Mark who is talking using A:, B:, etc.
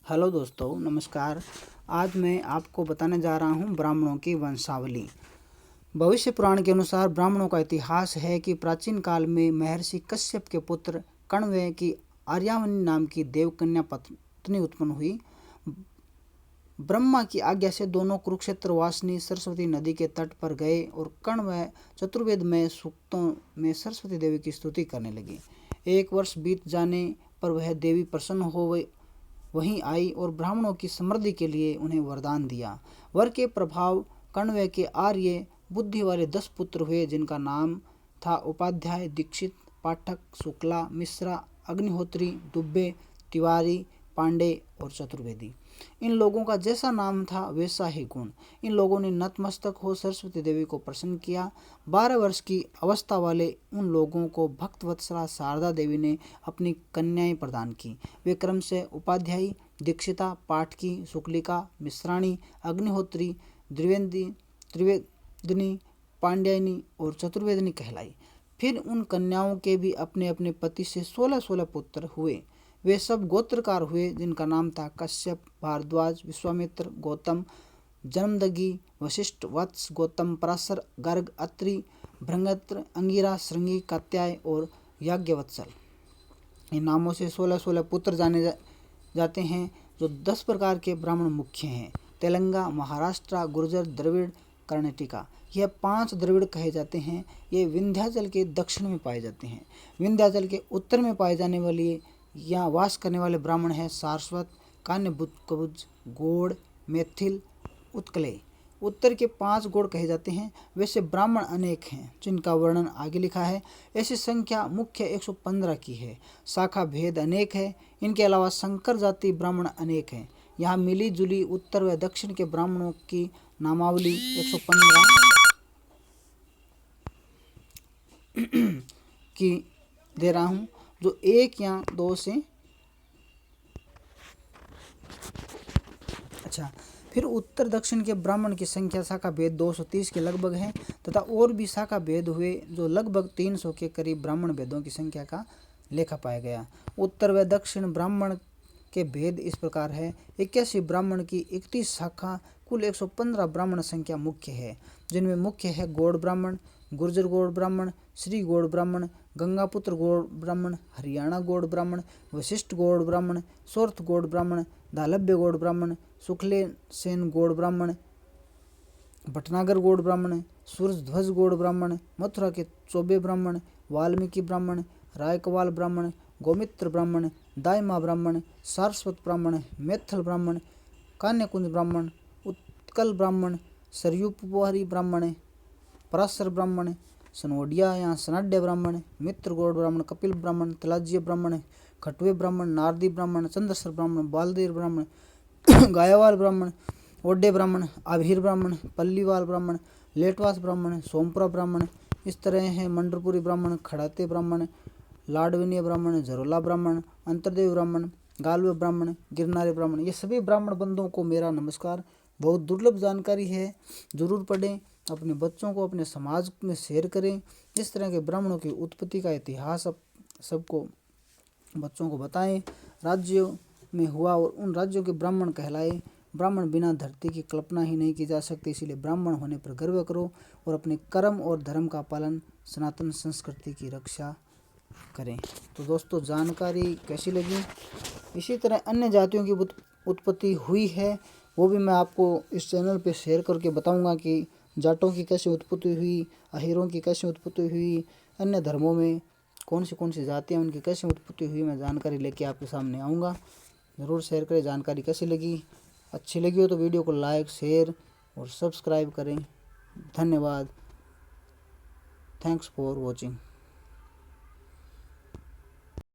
A: Hello दोस्तों, नमस्कार। आज मैं आपको बताने जा रहा हूँ ब्राह्मणों की वंशावली। भविष्य पुराण के अनुसार ब्राह्मणों का इतिहास है कि प्राचीन काल में महर्षि कश्यप के पुत्र कण्व की आर्यावनी नाम की देवकन्या पत्नी उत्पन्न हुई। ब्रह्मा की आज्ञा से दोनों कुरुक्षेत्र वासिनी सरस्वती नदी के तट पर गए और कण्व चतुर्वेद में सूक्तों में सरस्वती देवी की स्तुति करने लगे। 1 वर्ष बीत जाने पर वह देवी प्रसन्न हो वहीं आई और ब्राह्मणों की समृद्धि के लिए उन्हें वरदान दिया। वर के प्रभाव कण्व के आर्य बुद्धि वाले 10 पुत्र हुए, जिनका नाम था उपाध्याय, दीक्षित, पाठक, शुक्ला, मिश्रा, अग्निहोत्री, दुब्बे, तिवारी, पांडे और चतुर्वेदी। इन लोगों का जैसा नाम था वैसा ही गुण। इन लोगों ने नतमस्तक हो सरस्वती देवी को प्रसन्न किया। 12 वर्ष की अवस्था वाले उन लोगों को भक्तवत्सला शारदा देवी ने अपनी कन्याएं प्रदान की। वे क्रम से उपाध्यायी, दीक्षिता, पाठकी, शुक्लिका, मिश्राणी, अग्निहोत्री, त्रिवेदिनी, पांड्यायनी और चतुर्वेदिनी कहलाई। फिर उन कन्याओं के भी अपने अपने पति से 16-16 पुत्र हुए। वे सब गोत्रकार हुए, जिनका नाम था कश्यप, भारद्वाज, विश्वामित्र, गौतम, जन्मदगी, वशिष्ठ, वत्स, गौतम, पराशर, गर्ग, अत्रि, भृंगत्र, अंगिरा, श्रृंगी, कात्याय और याज्ञवत्सल। इन नामों से 16-16 पुत्र जाने जाते हैं, जो 10 प्रकार के ब्राह्मण मुख्य हैं: तेलंगा, महाराष्ट्र, गुर्जर, द्रविड़, कर्नाटिका। यह 5 द्रविड़ कहे जाते हैं। ये विंध्याचल के दक्षिण में पाए जाते हैं। विंध्याचल के उत्तर में पाए जाने वाले यहाँ वास करने वाले ब्राह्मण हैं सारस्वत, कान्यकबुज, गोड़, मैथिल, उत्कलेय। उत्तर के 5 गोड़ कहे जाते हैं। वैसे ब्राह्मण अनेक हैं, जिनका वर्णन आगे लिखा है। ऐसी संख्या मुख्य 115 की है। शाखा भेद अनेक है। इनके अलावा संकर जाति ब्राह्मण अनेक हैं। यहाँ मिली जुली उत्तर व दक्षिण के ब्राह्मणों की नामावली 115 की दे रहा हूँ, जो 1 या 2 से फिर उत्तर दक्षिण के ब्राह्मण की संख्या शाखा भेद 230 के लगभग है, तथा और भी शाखा भेद हुए, जो लगभग 300 के करीब ब्राह्मण भेदों की संख्या का लेखा पाया गया। उत्तर व दक्षिण ब्राह्मण के भेद इस प्रकार है: 81 ब्राह्मण की 31 शाखा, कुल 115 ब्राह्मण संख्या मुख्य है, जिनमें मुख्य है गौड़ ब्राह्मण, गुर्जर गौड़ ब्राह्मण, श्री गौड़ ब्राह्मण, गंगापुत्र गौड़ ब्राह्मण, हरियाणा गौड़ ब्राह्मण, वशिष्ठ गौड़ ब्राह्मण, सोर्थ गौड़ ब्राह्मण, दालभ्य गौड़ ब्राह्मण, शुक्ले सेन गौड़ ब्राह्मण, भटनागर गौड़ ब्राह्मण, सूरजध्वज गौड़ ब्राह्मण, मथुरा के चौबे ब्राह्मण, वाल्मीकि ब्राह्मण, रायकवाल ब्राह्मण, गोमित्र ब्राह्मण, दायमा ब्राह्मण, सारस्वत ब्राह्मण, मैथिल ब्राह्मण, कान्यकुंज ब्राह्मण, उत्कल ब्राह्मण, सरयूपुहारी ब्राह्मण, पराशर ब्राह्मण, सनोडिया या सनाड्य ब्राह्मण, मित्र गौड़ ब्राह्मण, कपिल ब्राह्मण, तलाज्य ब्राह्मण, खटवे ब्राह्मण, नारदी ब्राह्मण, चंद्रसर ब्राह्मण, बालदेर ब्राह्मण, गायवाल ब्राह्मण, ओड्डे ब्राह्मण, आभीर ब्राह्मण, पल्लीवाल ब्राह्मण, लेटवास ब्राह्मण, सोमपुरा ब्राह्मण। इस तरह हैं मंडरपुरी ब्राह्मण, खड़ाते ब्राह्मण, लाडवनीय ब्राह्मण, झरोला ब्राह्मण, अंतर्देव ब्राह्मण, गालव ब्राह्मण, गिरनारी ब्राह्मण। ये सभी ब्राह्मण बंधुओं को मेरा नमस्कार। बहुत दुर्लभ जानकारी है, जरूर पढ़ें, अपने बच्चों को, अपने समाज में शेयर करें। इस तरह के ब्राह्मणों की उत्पत्ति का इतिहास सबको बच्चों को बताएं। राज्यों में हुआ और उन राज्यों के ब्राह्मण कहलाए। ब्राह्मण बिना धरती की कल्पना ही नहीं की जा सकती, इसलिए ब्राह्मण होने पर गर्व करो और अपने कर्म और धर्म का पालन, सनातन संस्कृति की रक्षा करें। तो दोस्तों, जानकारी कैसी लगी? इसी तरह अन्य जातियों की उत्पत्ति हुई है, वो भी मैं आपको इस चैनल पे शेयर करके बताऊंगा कि जाटों की कैसे उत्पत्ति हुई, अहीरों की कैसे उत्पत्ति हुई, अन्य धर्मों में कौन सी जातियाँ उनकी कैसे उत्पत्ति हुई, मैं जानकारी लेके आपके सामने आऊँगा। ज़रूर शेयर करें। जानकारी कैसी लगी? अच्छी लगी हो तो वीडियो को लाइक, शेयर और सब्सक्राइब करें। धन्यवाद। Thanks for watching.